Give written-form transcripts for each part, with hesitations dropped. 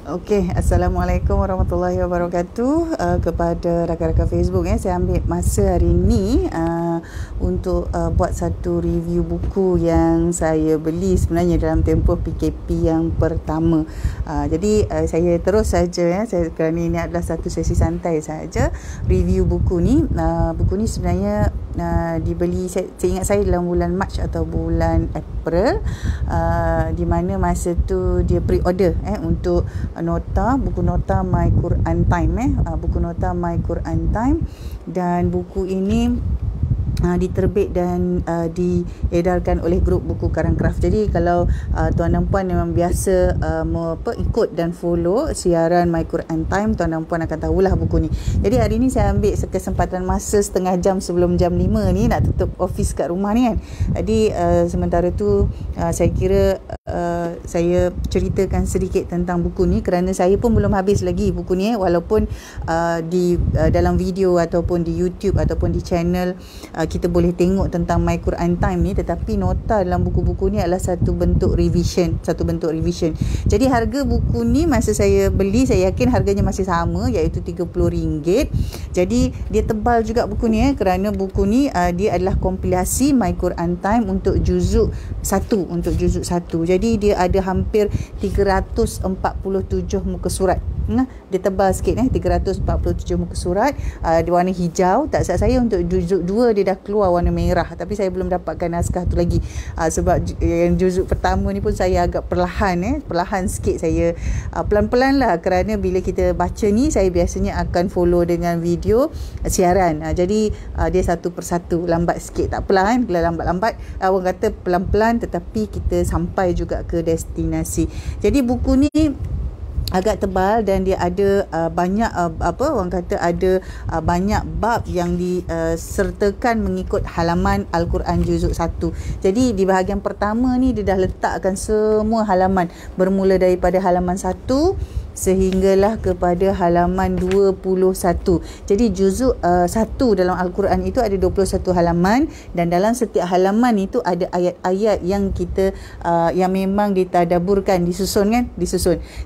Okey, Assalamualaikum warahmatullahi wabarakatuh. Kepada rakan-rakan Facebook, saya ambil masa hari ini untuk buat satu review buku yang saya beli sebenarnya dalam tempoh PKP yang pertama. Jadi saya terus saja, kerana ini adalah satu sesi santai saja review buku ni. Buku ni sebenarnya dibeli, saya ingat saya dalam bulan Mac atau bulan April, di mana masa tu dia pre-order untuk buku nota My Quran Time, buku nota My Quran Time. Dan buku ini diterbit dan diedarkan oleh grup buku Karang Craft. Jadi kalau tuan dan puan memang biasa ikut dan follow siaran My Quran Time, tuan dan puan akan tahulah buku ni. Jadi hari ni saya ambil kesempatan masa setengah jam sebelum jam 5 ni, nak tutup office kat rumah ni kan. Jadi sementara tu saya kira saya ceritakan sedikit tentang buku ni, kerana saya pun belum habis lagi buku ni, walaupun di dalam video ataupun di YouTube ataupun di channel kita boleh tengok tentang My Quran Time ni, tetapi nota dalam buku-buku ni adalah satu bentuk revision. Jadi harga buku ni masa saya beli, saya yakin harganya masih sama, iaitu RM30. Jadi dia tebal juga buku ni, kerana buku ni dia adalah kompilasi My Quran Time untuk juzuk 1, Jadi dia ada hampir 347 muka surat. Dia tebal sikit, 347 muka surat, di warna hijau. Tak silap saya untuk juzuk 2 dia dah keluar warna merah, tapi saya belum dapatkan naskah tu lagi. Sebab yang juzuk pertama ni pun saya agak perlahan sikit, saya pelan-pelan lah, kerana bila kita baca ni saya biasanya akan follow dengan video siaran. Jadi dia satu persatu, lambat sikit, tak apalah kalau lambat-lambat, orang kata pelan-pelan tetapi kita sampai juga ke destinasi. Jadi buku ni agak tebal dan dia ada banyak banyak bab yang disertakan mengikut halaman Al-Quran juzuk 1. Jadi di bahagian pertama ni dia dah letakkan semua halaman, bermula daripada halaman 1 sehinggalah kepada halaman 21. Jadi juzuk 1 dalam Al-Quran itu ada 21 halaman, dan dalam setiap halaman itu ada ayat-ayat yang kita yang memang ditadaburkan, disusun.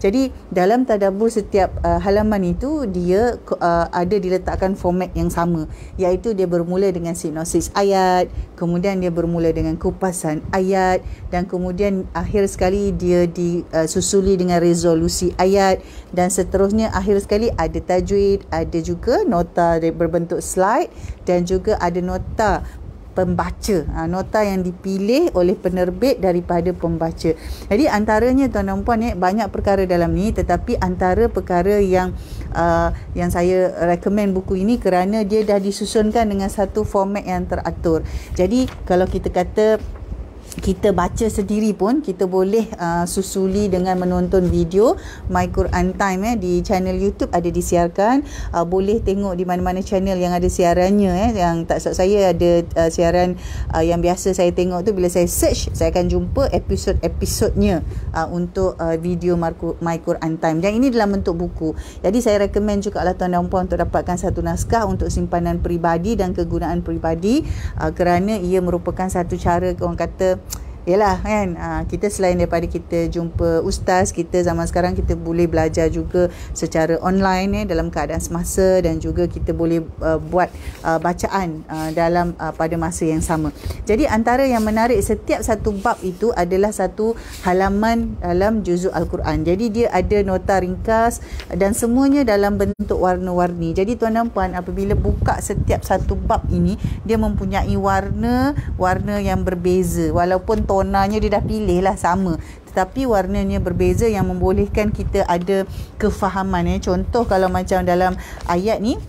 Jadi dalam tadabbur setiap halaman itu dia ada diletakkan format yang sama, iaitu dia bermula dengan sinopsis ayat, kemudian dia bermula dengan kupasan ayat, dan kemudian akhir sekali dia disusuli dengan resolusi ayat, dan seterusnya akhir sekali ada tajwid, ada juga nota berbentuk slide, dan juga ada nota pembaca, nota yang dipilih oleh penerbit daripada pembaca. Jadi antaranya tuan dan puan, banyak perkara dalam ni, tetapi antara perkara yang saya recommend buku ini kerana dia dah disusunkan dengan satu format yang teratur. Jadi kalau kita kata kita baca sendiri pun, kita boleh susuli dengan menonton video My Quran Time di channel YouTube ada disiarkan. Boleh tengok di mana-mana channel yang ada siarannya. Yang tak silap saya ada siaran yang biasa saya tengok tu, bila saya search saya akan jumpa episod-episodnya untuk video My Quran Time, dan ini dalam bentuk buku. Jadi saya recommend juga lah tuan dan puan untuk dapatkan satu naskah untuk simpanan peribadi dan kegunaan peribadi, kerana ia merupakan satu cara, orang kata, yalah kan, kita selain daripada kita jumpa ustaz, kita zaman sekarang kita boleh belajar juga secara online dalam keadaan semasa, dan juga kita boleh buat bacaan dalam pada masa yang sama. Jadi antara yang menarik, setiap satu bab itu adalah satu halaman dalam juzuk Al-Quran. Jadi dia ada nota ringkas dan semuanya dalam bentuk warna-warni. Jadi tuan dan puan, apabila buka setiap satu bab ini, dia mempunyai warna yang berbeza, walaupun tonanya dia dah pilih lah sama, tetapi warnanya berbeza yang membolehkan kita ada kefahaman. Contoh kalau macam dalam ayat ni,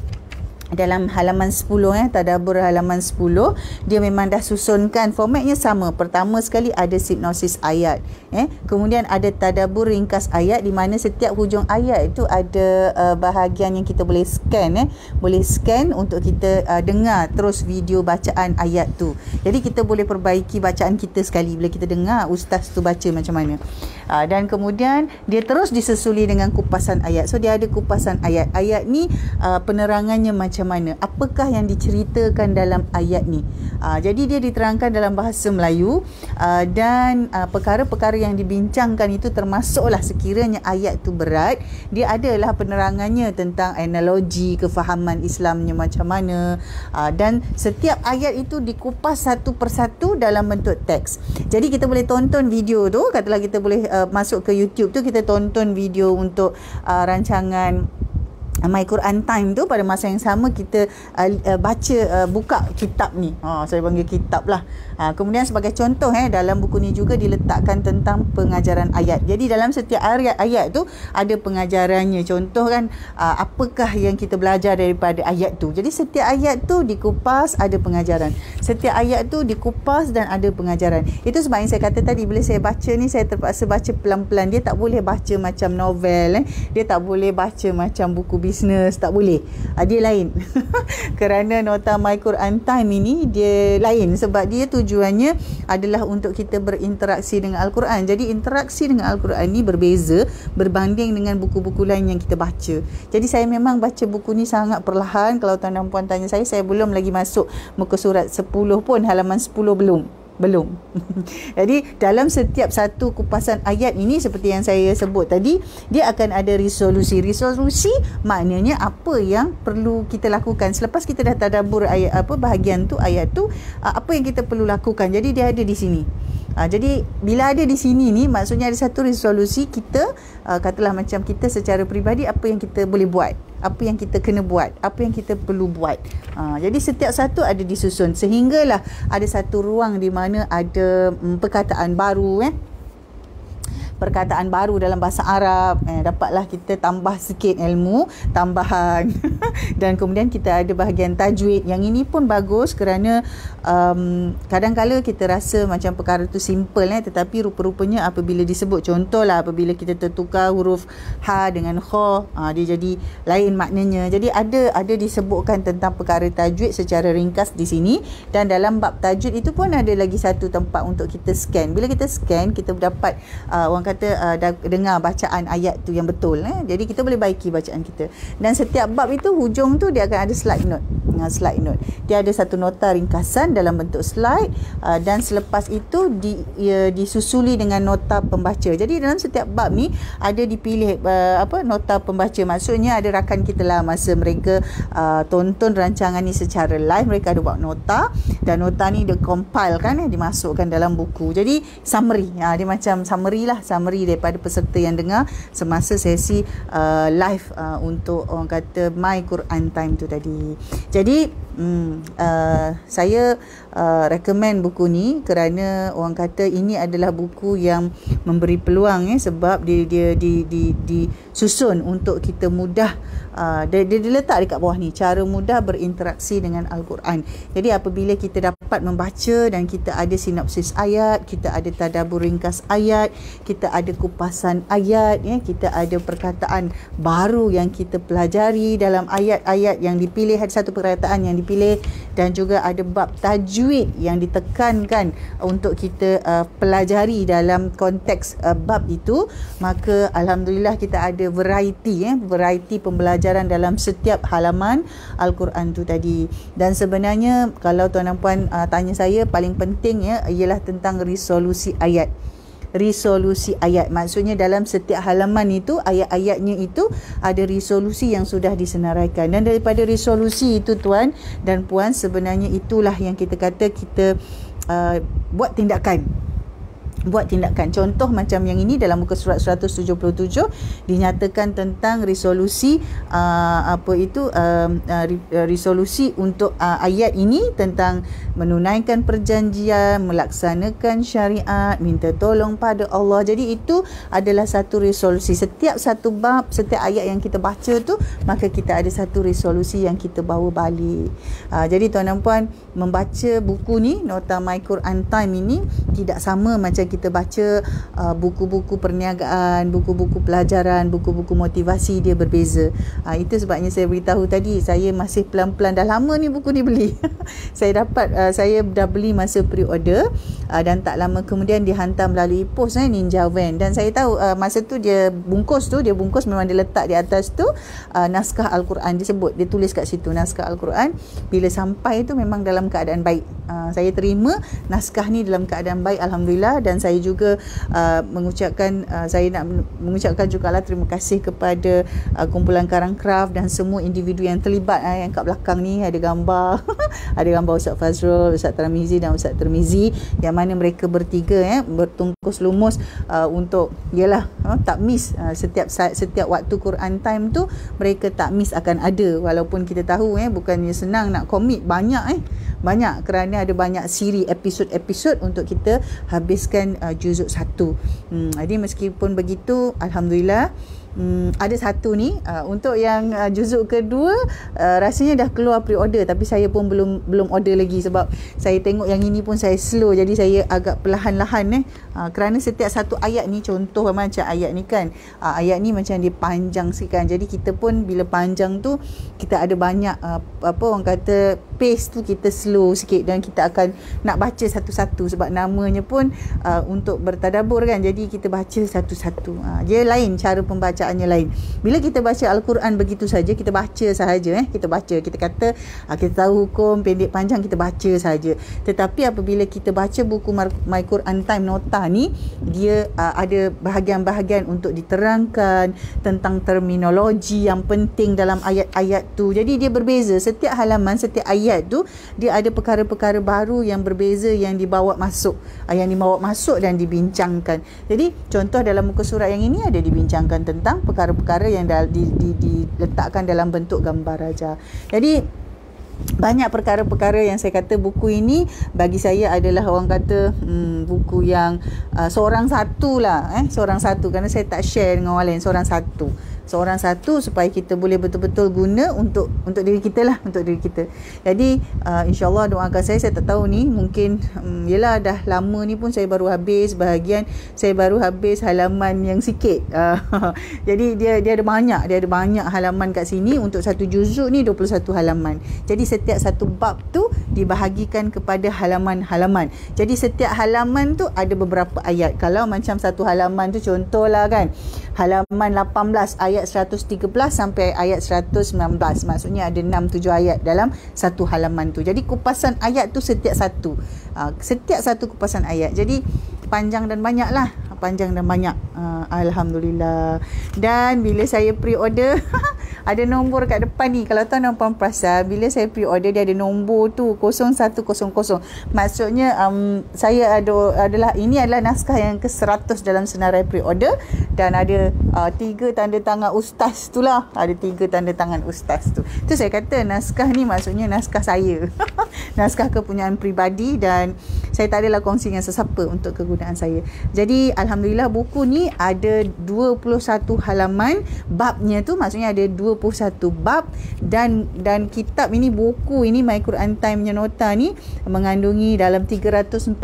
dalam halaman 10, tadabbur halaman 10, dia memang dah susunkan formatnya sama. Pertama sekali ada sinopsis ayat, kemudian ada tadabbur ringkas ayat, di mana setiap hujung ayat itu ada bahagian yang kita boleh scan, boleh scan untuk kita dengar terus video bacaan ayat tu. Jadi kita boleh perbaiki bacaan kita sekali bila kita dengar ustaz tu baca macam mana. Dan kemudian dia terus disusuli dengan kupasan ayat. So dia ada kupasan ayat. Ayat ni penerangannya macam mana, apakah yang diceritakan dalam ayat ni. Jadi dia diterangkan dalam bahasa Melayu, dan perkara-perkara yang dibincangkan itu termasuklah sekiranya ayat tu berat, dia adalah penerangannya tentang analogi, kefahaman Islamnya macam mana, dan setiap ayat itu dikupas satu persatu dalam bentuk teks. Jadi kita boleh tonton video tu, katalah kita boleh masuk ke YouTube tu, kita tonton video untuk rancangan My Quran Time tu, pada masa yang sama kita buka kitab ni. Saya panggil kitab lah. Kemudian sebagai contoh, dalam buku ni juga diletakkan tentang pengajaran ayat. Jadi dalam setiap ayat tu ada pengajarannya. Contoh kan, apakah yang kita belajar daripada ayat tu. Jadi setiap ayat tu dikupas, ada pengajaran. Setiap ayat tu dikupas dan ada pengajaran. Itu sebab yang saya kata tadi, bila saya baca ni, saya terpaksa baca pelan-pelan. Dia tak boleh baca macam novel. Dia tak boleh baca macam buku bisnes, tak boleh. Dia lain. Kerana nota My Quran Time ini dia lain, sebab dia tujuannya adalah untuk kita berinteraksi dengan Al-Quran. Jadi interaksi dengan Al-Quran ni berbeza berbanding dengan buku-buku lain yang kita baca. Jadi saya memang baca buku ni sangat perlahan. Kalau tuan dan puan tanya saya belum lagi masuk muka surat 10 pun, halaman 10 belum. Jadi dalam setiap satu kupasan ayat ini, seperti yang saya sebut tadi, dia akan ada resolusi. Resolusi maknanya apa yang perlu kita lakukan selepas kita dah tadabbur ayat bahagian tu, ayat tu, apa yang kita perlu lakukan. Jadi dia ada di sini. Jadi bila ada di sini ni, maksudnya ada satu resolusi kita, katalah macam kita secara peribadi, apa yang kita boleh buat, apa yang kita kena buat, apa yang kita perlu buat. Jadi setiap satu ada disusun, sehinggalah ada satu ruang di mana ada perkataan baru, perkataan baru dalam bahasa Arab, dapatlah kita tambah sikit ilmu tambahan. Dan kemudian kita ada bahagian tajwid. Yang ini pun bagus kerana kadang-kala kita rasa macam perkara tu simple, tetapi rupa-rupanya apabila disebut, contohlah apabila kita tertukar huruf ha dengan kha, dia jadi lain maknanya. Jadi ada disebutkan tentang perkara tajwid secara ringkas di sini. Dan dalam bab tajwid itu pun ada lagi satu tempat untuk kita scan. Bila kita scan, kita dapat orang kata dengar bacaan ayat tu yang betul. Jadi kita boleh baiki bacaan kita. Dan setiap bab itu hujung tu dia akan ada slide note. Slide note. Dia ada satu nota ringkasan dalam bentuk slide, dan selepas itu disusuli dengan nota pembaca. Jadi dalam setiap bab ni ada dipilih nota pembaca. Maksudnya ada rakan kita lah, masa mereka tonton rancangan ni secara live, mereka ada buat nota, dan nota ni dia compile kan, dimasukkan dalam buku. Jadi summary, dia macam summary daripada peserta yang dengar semasa sesi live untuk orang kata My Quran Time tu tadi. Jadi saya recommend buku ni kerana orang kata ini adalah buku yang memberi peluang, sebab dia disusun untuk kita mudah, dia diletak dekat bawah ni, cara mudah berinteraksi dengan Al-Quran. Jadi apabila kita dapat membaca dan kita ada sinopsis ayat, kita ada tadabbur ringkas ayat, kita ada kupasan ayat, kita ada perkataan baru yang kita pelajari dalam ayat-ayat yang dipilih, ada satu perkataan yang dipilih, dan juga ada bab tajwid yang ditekankan untuk kita pelajari dalam konteks bab itu. Maka alhamdulillah kita ada variety pembelajaran dalam setiap halaman Al-Quran tu tadi. Dan sebenarnya kalau tuan dan puan tanya saya, paling penting ialah tentang resolusi ayat. Resolusi ayat maksudnya dalam setiap halaman itu, ayat-ayatnya itu ada resolusi yang sudah disenaraikan. Dan daripada resolusi itu tuan dan puan, sebenarnya itulah yang kita kata kita buat tindakan. Contoh macam yang ini dalam muka surat 177 dinyatakan tentang resolusi resolusi untuk ayat ini tentang menunaikan perjanjian, melaksanakan syariat, minta tolong pada Allah. Jadi itu adalah satu resolusi. Setiap satu bab, setiap ayat yang kita baca tu, maka kita ada satu resolusi yang kita bawa balik. Jadi tuan dan puan, membaca buku ni, Nota My Quran Time ini, tidak sama macam kita kita baca buku-buku perniagaan, buku-buku pelajaran, buku-buku motivasi, dia berbeza. Itu sebabnya saya beritahu tadi, saya masih pelan-pelan, dah lama ni buku ni beli. Saya dah beli masa pre-order, dan tak lama kemudian dihantar melalui pos Ninja Van. Dan saya tahu masa tu dia bungkus memang dia letak di atas tu naskah Al-Quran disebut, dia tulis kat situ naskah Al-Quran. Bila sampai tu memang dalam keadaan baik. Saya terima naskah ni dalam keadaan baik, alhamdulillah. Dan saya juga saya nak mengucapkan juga lah terima kasih kepada kumpulan Karang Craft dan semua individu yang terlibat. Yang kat belakang ni ada gambar ada gambar Ustaz Fazrul, Ustaz Tarmizi dan Ustaz Tirmizi, yang mana mereka bertiga bertungkus lumus untuk tak miss setiap waktu Quran time tu, mereka tak miss akan ada. Walaupun kita tahu bukannya senang nak komit banyak kerana ada banyak siri episod-episod untuk kita habiskan juzuk 1. Jadi meskipun begitu, alhamdulillah, ada satu ni untuk yang juzuk kedua, rasanya dah keluar pre-order, tapi saya pun belum order lagi sebab saya tengok yang ini pun saya slow, jadi saya agak perlahan-lahan kerana setiap satu ayat ni, contoh macam ayat ni kan, ayat ni macam dia panjang sikit kan, jadi kita pun bila panjang tu kita ada banyak orang kata pace tu kita slow sikit, dan kita akan nak baca satu-satu sebab namanya pun untuk bertadabbur kan, jadi kita baca satu-satu. Dia lain, cara pembacaannya lain. Bila kita baca Al-Quran begitu saja, kita baca sahaja, kita baca, kita kata kita tahu hukum pendek panjang, kita baca saja. Tetapi apabila kita baca buku My Quran Time Nota ni, dia ada bahagian-bahagian untuk diterangkan tentang terminologi yang penting dalam ayat-ayat tu. Jadi dia berbeza, setiap halaman, setiap ayat tu dia ada perkara-perkara baru yang berbeza yang dibawa masuk dan dibincangkan. Jadi contoh dalam muka surat yang ini ada dibincangkan tentang perkara-perkara yang diletakkan dalam bentuk gambar aja. Jadi banyak perkara-perkara yang saya kata buku ini bagi saya adalah orang kata buku yang seorang satu kerana saya tak share dengan orang lain, seorang satu supaya kita boleh betul-betul guna untuk diri kita lah, untuk diri kita. Jadi insyaAllah doakan saya tak tahu ni mungkin yelah dah lama ni pun saya baru habis halaman yang sikit. Jadi dia ada banyak halaman kat sini. Untuk satu juzuk ni 21 halaman. Jadi setiap satu bab tu dibahagikan kepada halaman-halaman. Jadi setiap halaman tu ada beberapa ayat. Kalau macam satu halaman tu contohlah kan, halaman 18 ayat 113 sampai ayat 119, maksudnya ada 6-7 ayat dalam satu halaman tu. Jadi kupasan ayat tu setiap satu kupasan ayat. Jadi panjang dan banyak. Alhamdulillah. Dan bila saya pre-order ada nombor kat depan ni, kalau tuan-tuan perasan, bila saya pre-order dia ada nombor tu 0100. Maksudnya saya ini adalah naskah yang ke-100 dalam senarai pre-order, dan ada 3 tanda tangan ustaz tu lah. Ada 3 tanda tangan ustaz tu. Tu saya kata naskah ni maksudnya naskah saya. Naskah kepunyaan peribadi, dan saya tak adalah kongsi dengan sesiapa untuk kegunaan saya. Jadi alhamdulillah buku ni ada 21 halaman. Babnya tu maksudnya ada 21 bab, dan kitab ini, buku ini My Quran Time punya nota ni mengandungi dalam 347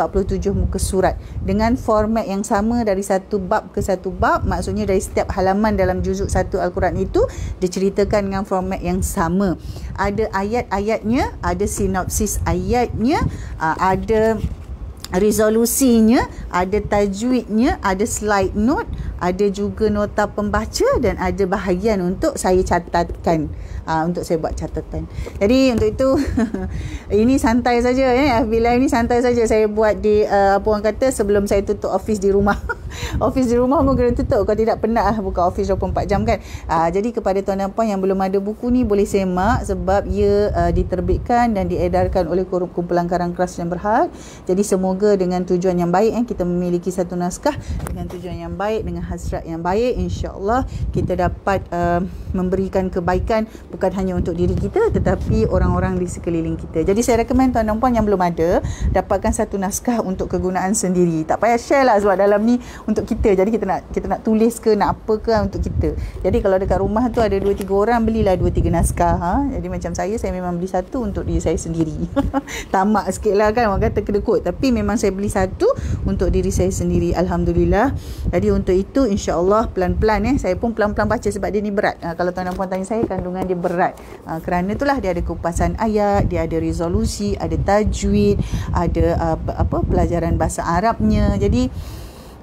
muka surat dengan format yang sama dari satu bab ke satu bab. Maksudnya dari setiap halaman dalam juzuk 1 Al-Quran itu diceritakan dengan format yang sama. Ada ayat-ayatnya, ada sinopsis ayatnya, ada resolusinya, ada tajwidnya, ada slide note, ada juga nota pembaca, dan ada bahagian untuk saya catatkan, untuk saya buat catatan. Jadi untuk itu ini santai saja bila ini santai saja saya buat di orang kata sebelum saya tutup office di rumah. Office di rumah pun kena tutup, kalau tidak penat buka office 24 jam kan. Jadi kepada tuan dan puan yang belum ada buku ni, boleh semak sebab ia diterbitkan dan diedarkan oleh kumpulan Karang Craft yang berhad. Jadi semoga dengan tujuan yang baik, kita memiliki satu naskah dengan tujuan yang baik, dengan hasrat yang baik, insya-Allah kita dapat memberikan kebaikan bukan hanya untuk diri kita tetapi orang-orang di sekeliling kita. Jadi saya rekomen tuan dan puan yang belum ada, dapatkan satu naskah untuk kegunaan sendiri. Tak payah share lah sebab dalam ni untuk kita. Jadi kita nak tulis ke nak apa ke untuk kita. Jadi kalau dekat rumah tu ada 2-3 orang, belilah 2-3 naskah. Jadi macam saya memang beli satu untuk diri saya sendiri. Tamak sikit lah kan, orang kata kedekut, tapi memang saya beli satu untuk diri saya sendiri, alhamdulillah. Jadi untuk itu insya-Allah pelan-pelan saya pun pelan-pelan baca sebab dia ni berat. Kalau tuan dan puan tanya saya, kandungan dia berat. Kerana itulah dia ada kupasan ayat, dia ada resolusi, ada tajwid, ada pelajaran bahasa Arabnya. Jadi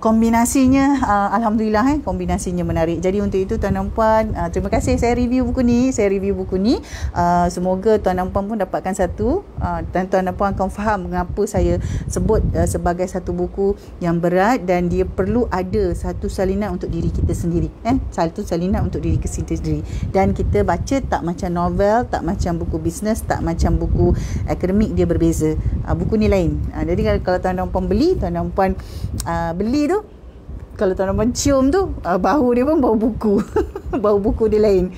kombinasinya alhamdulillah kombinasinya menarik. Jadi untuk itu tuan dan puan, terima kasih saya review buku ni. Semoga tuan dan puan pun dapatkan satu, dan tuan dan puan akan faham mengapa saya sebut sebagai satu buku yang berat, dan dia perlu ada satu salinan untuk diri kita sendiri, satu salinan untuk diri kita sendiri. Dan kita baca tak macam novel, tak macam buku bisnes, tak macam buku akademik, dia berbeza. Buku ni lain. Jadi kalau tuan dan puan beli, tuan dan puan beli tu, kalau tuan dan puan cium tu, bau dia pun bau buku. Bau buku dia lain.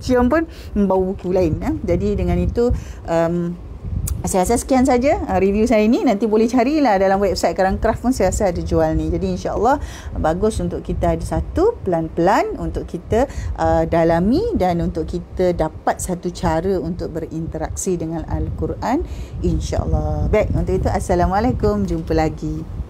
Cium pun bau buku lain. Jadi dengan itu saya rasa sekian saja review saya ni. Nanti boleh carilah dalam website Karang Craft pun saya rasa ada jual ni. Jadi insya-Allah bagus untuk kita ada satu, pelan-pelan untuk kita dalami, dan untuk kita dapat satu cara untuk berinteraksi dengan Al-Quran, insya-Allah. Baik, untuk itu assalamualaikum, jumpa lagi.